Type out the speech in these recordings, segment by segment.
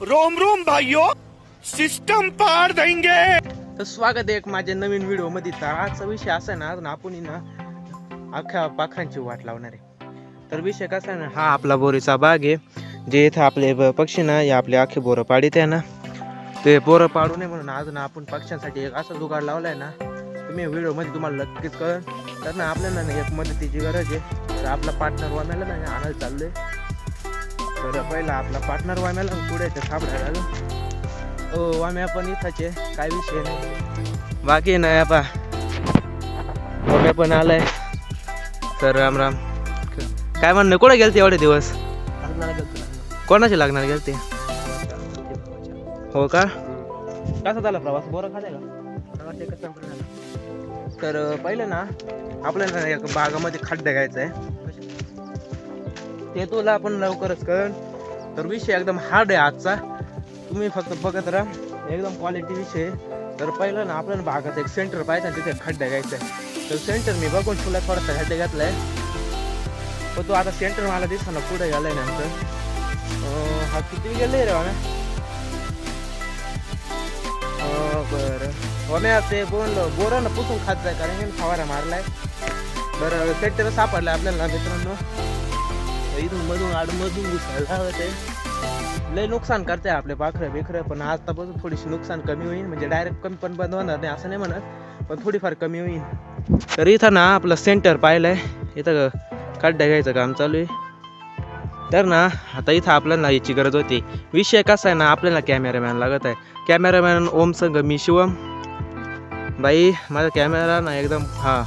Rome Rome भाइयों, system पार देंगे। तर स्वागत आहे एक माझ्या नवीन व्हिडिओ मध्ये. तर आजचा विषय असा आहे ना, अजून आपण ना अख्ख्या पाखरांची वाट लावणार आहे. तर विषय कसा आहे ना, हा आपला बोरीचा बाग आहे. जे इथं आपले पक्षी ना, या आपले अख्खे बोरं पाडीत आहे ना, ते बोरं पाडू नये म्हणून अजून आपण पक्ष्यांसाठी एक असा जुगाड लावलाय ना, तुम्ही व्हिडिओ मध्ये तुम्हाला नक्कीच कळेल. तर ना आपल्याला ना एक मदतीची गरज आहे. तर आपला पार्टनर वाम्याला ना आणायला चाललोय. तर पहिला आपला पार्टनर वाम्याला पुढे सापडायला वाम्या पण इथाचे काय विषय नाही, बाकी नाही आपा वाम्या पण आलाय. तर राम राम. काय म्हणणं, कुठे गेलते एवढे दिवस? कोणाचे लागणार गेलते? हो का? कसा झाला प्रवास? बोरा खाते का? तर पहिले ना आपल्याला एक बागामध्ये खड्डा घ्यायचा आहे, ते तुला आपण लवकरच कळ. तर विषय एकदम हार्ड आहे आजचा, तुम्ही फक्त बघत राहा, एकदम क्वालिटी विषय. तर पहिलं ना आपल्याला भागात एक सेंटर पाहिजे, तिथे खड्डा घ्यायचा आहे. तर सेंटर मी बघून तुला थोडासा खड्डा घातलाय, पण तो आता सेंटर मला दिसना पुढे गेलाय नंतर. हा किती गेले रे वाम्या? बरं वाम्या ते बोरानं पुसून खात जाय, कारण मी फवारा मारलाय. बरं सेंटर सापडलाय आपल्याला मित्रांनो. इथून मधून घुसायला हवं, लय नुकसान करते आपले पाखरं बिखरं. पण आतापासून थोडीशी नुकसान कमी होईल, म्हणजे डायरेक्ट कमी पण बंद होणार नाही असं नाही म्हणत, पण थोडीफार कमी होईल. तर इथं ना आपलं सेंटर पाहिलंय, इथं खड्डा घ्यायचं काम चालू आहे. तर ना आता इथं आपल्याला याची गरज होती. विषय कसा आहे ना, आपल्याला कॅमेरामॅन लागत आहे. कॅमेरामॅन ओम संघ, मी शिवम. बाई माझा कॅमेरा ना एकदम, हा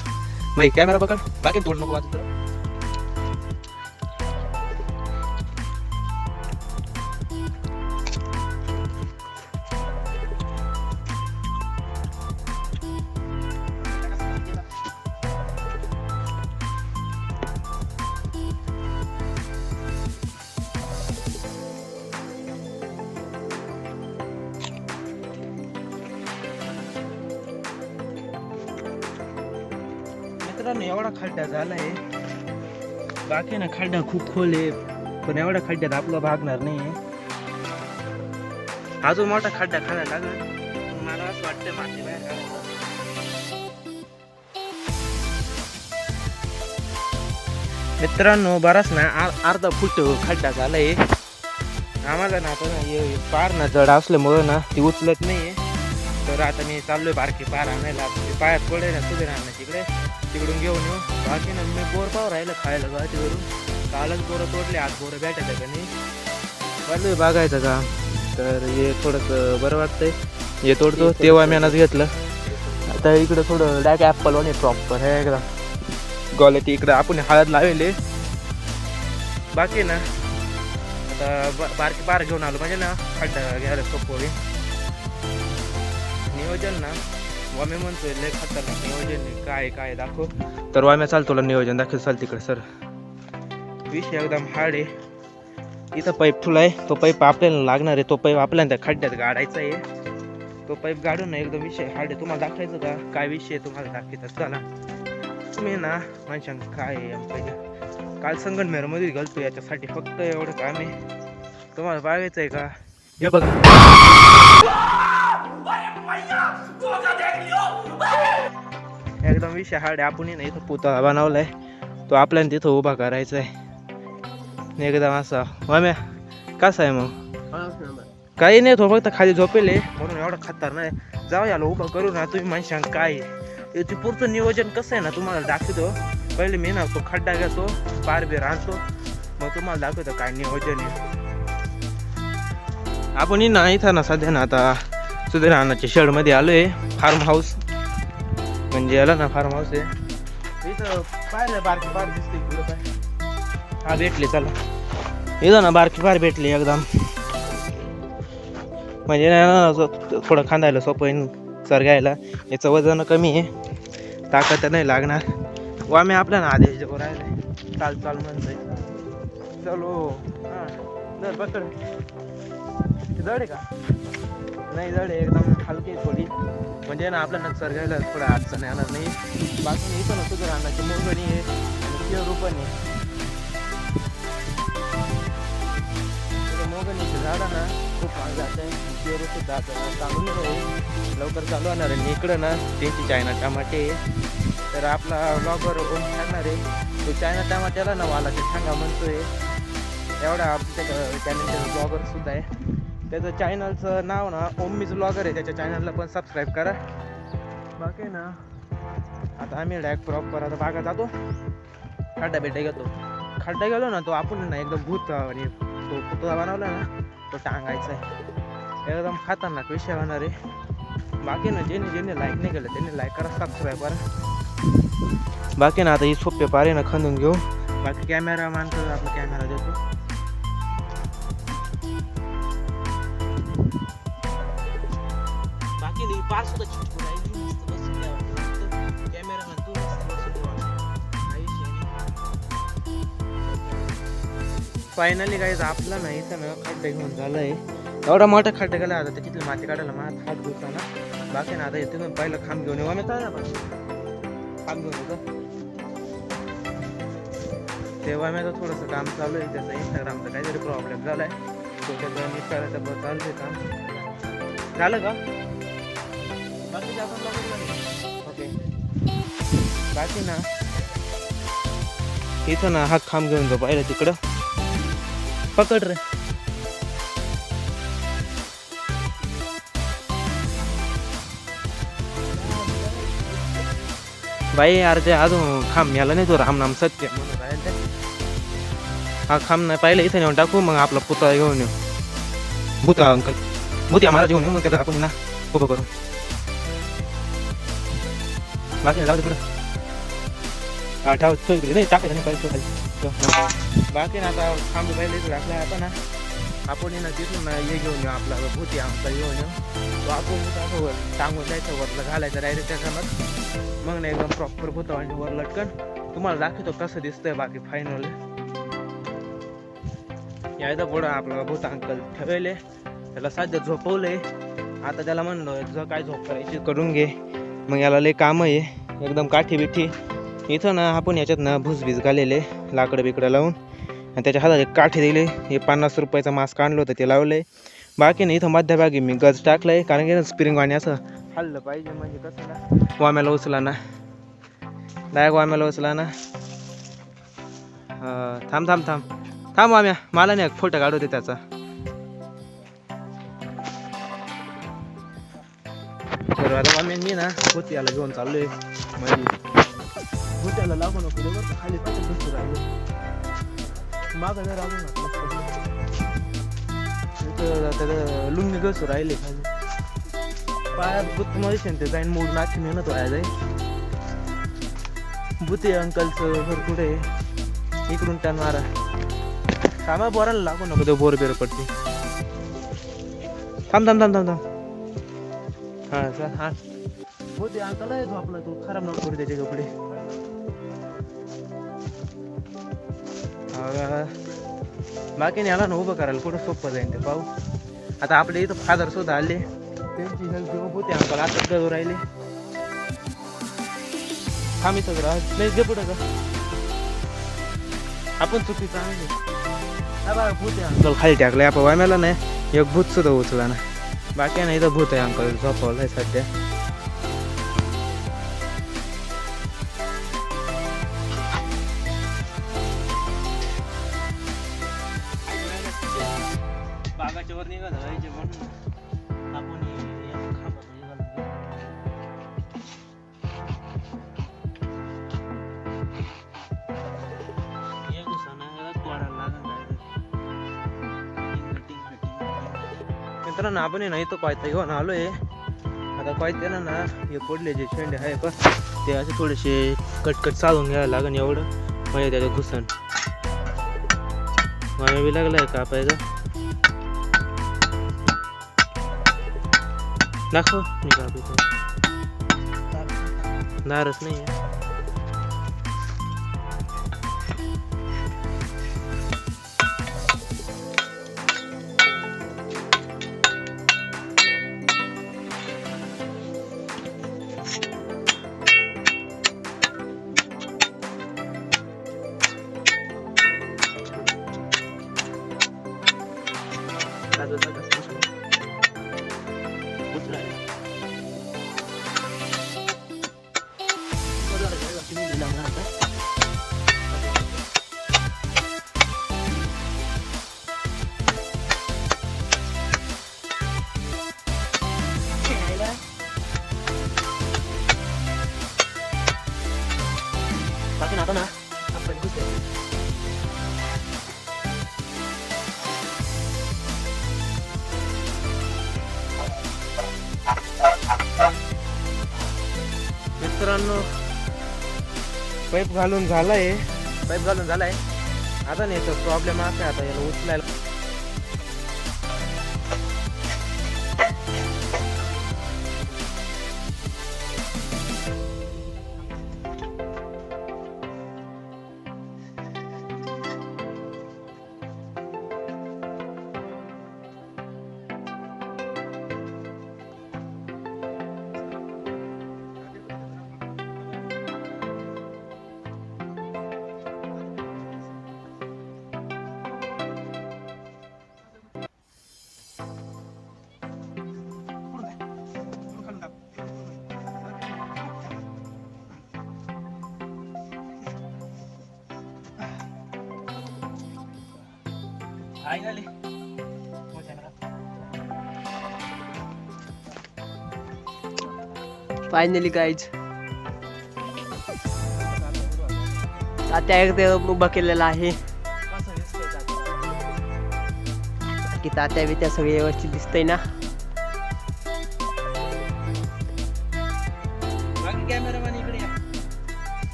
बाई कॅमेरा पकड, बाकी तोड नको वाचत. मित्रांनो एवढा खड्डा झालाय, बाकी ना खड्डा खूप खोल आहे, पण एवढ्या खड्ड्यात आपलं भागणार नाहीये. अजून मोठा खड्डा खायला लागेल, मला असं वाटतं माती बाहेर काढायला. मित्रांनो बराच ना अर्धा फूट खड्डा झालाय. आम्हाला ना आपण पार ना जड असल्यामुळं ना ती उचलत नाहीये. तर आता मी चाललोय बारकी पार आणायला. पायात पडे ना सुधीर आणा तिकडून घेऊन येऊ. बाकी ना मी बोर पाव राहिलं खायला गाठीवरून, कालच बोरं तोडले, आज बोरं भेटायचं का नाही चाललोय बघायचं का. तर हे थोडंसं बरं वाटतंय, हे तोडतो तेव्हा मेहनत घेतलं. आता इकडं थोडं डायरेक्ट ॲपल आणि प्रॉपर आहे एकदम क्वालिटी. इकडं आपण हळद लावले. बाकी ना आता बारकी पार घेऊन आलो, म्हणजे ना खड्डा घ्यायला सोपं होईल. नियोजन ना वाम्या म्हणतोय लय खतरनाक नियोजन काय दाखव. तर वाम्या चाल तुला नियोजन दाखव, चाल तिकडे सर. विषय एकदम हार्ड आहे. इथं पाईप ठुलाय, तो पाईप आपल्याला लागणार आहे. तो पाईप आपल्याला त्या खड्ड्यात गाडायचा आहे. तो पाईप गाडून ना एकदम विषय हार्ड आहे. तुम्हाला दाखवायचं का काय विषय तुम्हाला दाखवतच चला. तुम्ही ना माणसां काय पाहिजे, काल संगमनेर मध्ये गेलतो याच्यासाठी, फक्त एवढं काम आहे. तुम्हाला बघायचं आहे का? हे बघा एकदम विषय हार्ड आहे. आपण ना इथं पुतळा बनवलाय, तो आपल्याला तिथं उभा करायचा आहे एकदम असा. वाम्या कसा आहे मग? काही नाही, तो फक्त खाली झोपेल म्हणून एवढा खतर नाही. जाऊ याला उभा करू ना. तुम्ही माणसांग काय ते पुढचं नियोजन कसं आहे ना तुम्हाला दाखवतो. पहिले मी ना तो खड्डा घेतो, पार बीर आणतो, मग तुम्हाला दाखवतो काय नियोजन आहे. आपण ना इथं ना सध्या ना आता सुधीर अण्णाच्या शेडमध्ये आलोय. फार्म हाऊस म्हणजे याला ना फार्म हाऊस आहे. इथं पाहिलं बारकी पार दिसते पुढं काय. हा भेटले चला, इथं ना बारकी पार भेटली एकदम, म्हणजे ना थोडं खांदायला सोपं सर घ्यायला. याचं वजन कमी आहे, ताकद नाही लागणार. वाम्या आपल्या ना आदेश जेव्हा राहिले चाल म्हणतोय चलो. हां जर बकड जड आहे का? नाही जड आहे, एकदम हलकी थोडी, म्हणजे ना आपल्याला सर घ्यायला थोडं अडचण येणार नाही. बाकी इथं ना सुधीर अण्णाची मोगणी आहे आणि 0 रुपये मागणीचे झाडं ना खूप महाग जात आहे. पेरू सुद्धा आता चांगली आहे, लवकर चालू होणार आहे. इकडं ना त्यांची चायना टमाटे आहे. तर आपला ब्लॉगर ओम सांगणार आहे तो चायना टमाट्याला ना वालाचे सांगा म्हणतोय. एवढा आमच्या चॅनलचे ब्लॉगर सुद्धा आहे. त्याचं चॅनलचं नाव ना ओम्मीज ब्लॉगर आहे. त्याच्या चॅनलला पण सबस्क्राईब करा. बाकी ना आता आम्ही डायरेक्ट प्रॉपर आता बागा जातो, खड्डा बेटा घेतो. खड्डा गेलो ना तो आपण ना एकदम भूत आणि तो पुतळा बनवला ना तो टांगायचा आहे. एकदम खतरनाक विषय होणार आहे. बाकी ना ज्यांनी लाईक नाही केलं त्यांनी लाईक करा, सबस्क्राईब करा. बाकी ना आता ही सोपे पारे ना खंदून घेऊ. बाकी कॅमेरामॅन तर आपला कॅमेरा देतो. बाकी नाही पार सुद्धा चिटकून राहिली मस्त बसून कॅमेरामॅन तू फायनली गाईज आपला नाही इथं ना खड्डे घेऊन झालंय. एवढा मोठा खड्डा गेला आता त्याच्यातली माती काढायला माझा हात धुताना. बाकी ना आता इथून पहिलं खांब घेऊन येऊ आम्ही. काय ना पण खांब घेऊन येतो तेव्हा मी थोडंसं काम चालू आहे. त्याचं इंस्टाग्रामचा काहीतरी प्रॉब्लेम झाला आहे, तो त्याचं इंस्टाग्रामचं बघ चालू आहे काम. झालं का बाकी आपण ओके. बाकी ना इथं ना हा खांब घेऊन जाऊ पाहिलं तिकडं. पकड रे बाई. यार ते अजून खांब याला नाही तो रामनाम सत्य म्हणून राहील ते. हा खांब नाही पाहिलं इथं नेऊन टाकू. मग आपला पुतळा घेऊन येऊ, भूता अंकल भूत्या महाराज घेऊन येऊ. मग त्याचा आपण ना उभं करू. बाकी जाऊ तिकडं हा ठेव नाही टाकायचं नाही पाहिजे खाली. बाकी ना आता खांब पहिले इथं टाकला आता ना आपण ना तिथून हे घेऊन येऊ आपला भूती अंकल घेऊन येऊ. तो आपण वर टांगून जायचं, वरला घालायचं डायरेक्ट त्याच्यामध्ये. मग ना एकदम प्रॉपर भूत आणि वर लटकन तुम्हाला दाखवतो कसं दिसतंय. बाकी फायनल यायला पुढं आपला भूत अंकल ठेवले, त्याला सध्या झोपवलंय. आता त्याला म्हणलं जर काय झोप करायची करून घे. मग याला लय काम आहे एकदम काठी बिठी. इथं ना आपण याच्यात ना भुसबीज घालेले लाकडं बिकडं लावून आणि त्याच्या हातात एक काठी दिली. हे 50 रुपयाचा मास्क आणलं होतं ते लावलंय. बाकी ना इथं मध्यभागी मी गज टाकलंय कारण की स्प्रिंग वाणी असं हल्लं पाहिजे म्हणजे कसं ना वाम्याला उचला ना डायरेक्ट वाम्याला उचला ना. थांब थांब थांब थांब वाम्या, मला नाही फोटो काढू दे त्याचा. तर आता वाम्यांनी ना भुत्याला घेऊन चाललोय म्हणजे भुत्याला लागू नको बरं खाली कसं बसू राहिले मागं जर राहून त्याला लुंगी घसू राहिले खाली पायात बुत मध्ये ते जाईन मूड नाची मेहनत व्हायला जाईल. बुते अंकलचं घर कुठे इकडून टन मारा. थांबा बोरायला लागू नको ते बोर बेर पडते. थांब थांब थांब थांब थांब हां सर हां बुते अंकल आहे झोपला तू खराब नको करू त्याचे कपडे. बाकी याला ना उभं करायला कुठं सोपं जाईल ते पाहू. आता आपल्या इथं फादर सुद्धा आले, त्यांची हेल्प घेऊन होते अंकल आता गजू राहिले. आम्ही सगळं नाही जे पुढं का आपण चुकीचं आहे भूत आहे अंकल खाली टाकलंय. आपण वाम्याला नाही एक भूत सुद्धा उचला ना. बाकी नाही इथं भूत आहे अंकल झोपवलं आहे सध्या. बागाच्या वर निघालं जायचे म्हणून आपण मित्रांनो आपण नाही तो कोयता घेऊन आलोय. आता कोयत्याला ना हे पडले जे शेंडे आहे का ते असे थोडेसे कटकट चालून घ्यायला लागेल एवढं म्हणजे त्याचं घुसन मला बी लागलाय कापायचं. दाखव मी कापतो दारच नाही आहे. मित्रांनो पाईप घालून झालाय आता नाही तर प्रॉब्लेम असा आहे आता याला उचलायला फायनली गाईज आता एकदम उभा केलेला आहे की तात्या बित्या सगळे व्यवस्थित दिसतंय ना. कॅमेरामॅन इकडे या.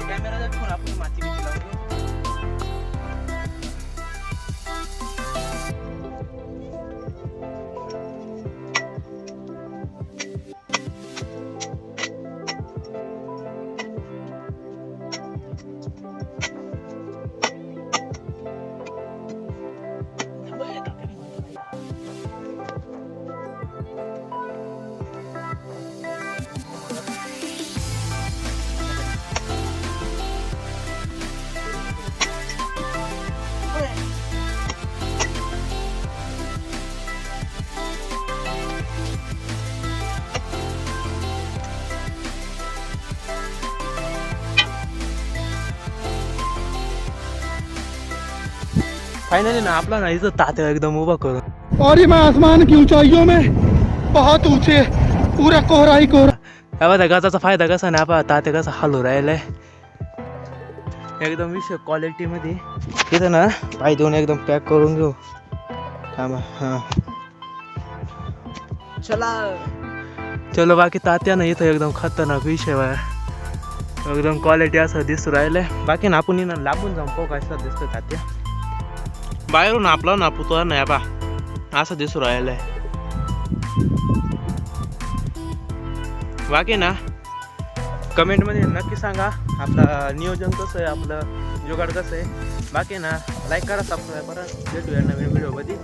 कॅमेरा दाखवून आपण माती बिती लावतो. फायनली ना आपला ना इथं तात्या एकदम उभा करून और ये मैं आसमान की ऊंचाइयों में बहुत ऊंचे पूरा कोहरा ही कोहरा. या बघा गाचाचा फायदा कसा नाही आपला तात्या कसा हालू राहिलाय एकदम विषय क्वालिटी मध्ये. इथं ना पाय देऊन एकदम पॅक करून घेऊ. हा चला चलो बाकी तात्या ना इथं एकदम खतरनाक विषय एकदम क्वालिटी असं दिसू राहिलंय. बाकी ना आपण ना लांबून जाऊन पाहू कसं दिसतं तात्या. बाहेरून आपला ना पुतळा नाही बा असं दिसू राहिलंय. बाकी ना कमेंट मध्ये नक्की सांगा आपलं नियोजन कसं आहे, आपलं जुगाड कसं आहे. बाकी ना लाईक करा, सबस्क्राईब करा. भेटूया नवीन व्हिडिओ मध्ये.